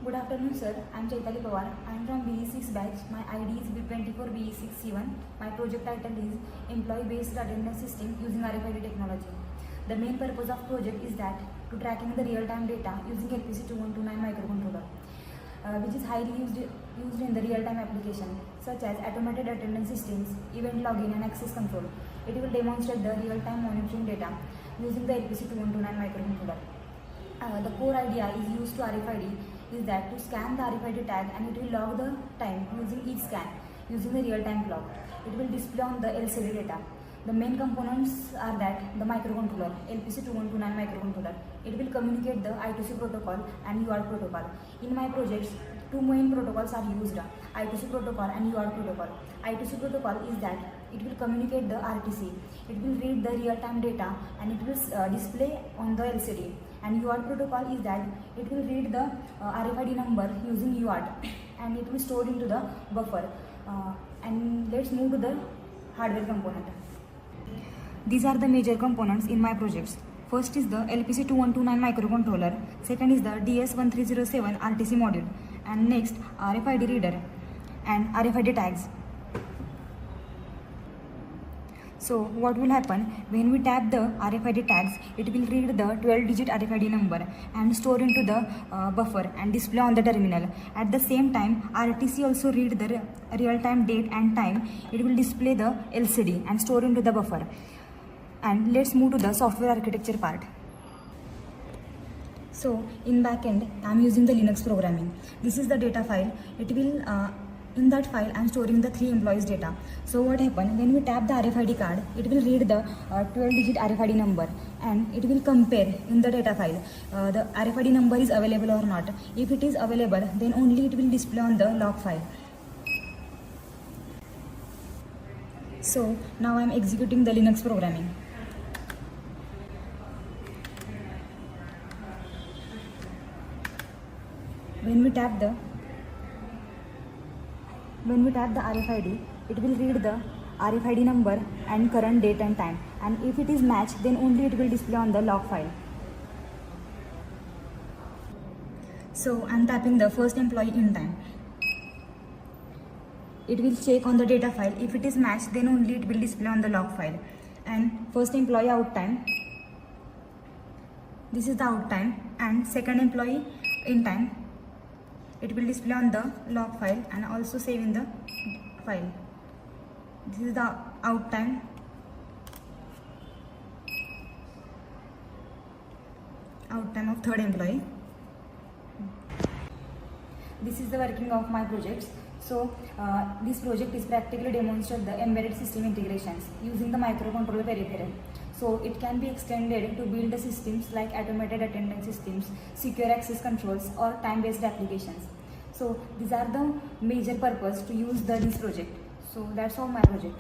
Good afternoon, sir. I am Chaitali Pawar. I am from BE6 batch. My ID is B24BE6C1. My project title is Employee-Based Attendance System using RFID technology. The main purpose of project is that to tracking the real-time data using LPC2129 microcontroller, which is highly used in the real-time application such as automated attendance systems, event login and access control. It will demonstrate the real-time monitoring data using the LPC2129 microcontroller. The core idea is used to RFID is that to scan the RFID tag and it will log the time using each scan using the real-time clock. It will display on the LCD data. The main components are that the microcontroller, LPC2129 microcontroller. It will communicate the I2C protocol and UART protocol. In my projects, two main protocols are used, I2C protocol and UART protocol. I2C protocol is that it will communicate the RTC. It will read the real-time data and it will display on the LCD. And UART protocol is that it will read the RFID number using UART and it will store into the buffer. And let's move to the hardware component. These are the major components in my projects. First is the LPC2129 microcontroller, second is the DS1307 RTC module, and next RFID reader and RFID tags. So what will happen when we tap the RFID tags, it will read the 12-digit RFID number and store into the buffer and display on the terminal. At the same time, RTC also read the real-time date and time. It will display the LCD and store into the buffer. And let's move to the software architecture part. So in backend, I am using the Linux programming. This is the data file. It will in that file I am storing the 3 employees data. So what happens when we tap the RFID card, it will read the 12-digit RFID number and it will compare in the data file the RFID number is available or not. If it is available, then only it will display on the log file. So now I am executing the Linux programming. When we tap the RFID, it will read the RFID number and current date and time, and if it is matched, then only it will display on the log file. So I am tapping the first employee in time. It will check on the data file. If it is matched, then only it will display on the log file. And first employee out time. This is the out time, and second employee in time. It will display on the log file and also save in the file. This is the out time. Out time of third employee. This is the working of my projects. So this project is practically demonstrate the embedded system integrations using the microcontroller peripheral. So it can be extended to build the systems like automated attendance systems, secure access controls, or time-based applications. So these are the major purpose to use this project. So that's all my project.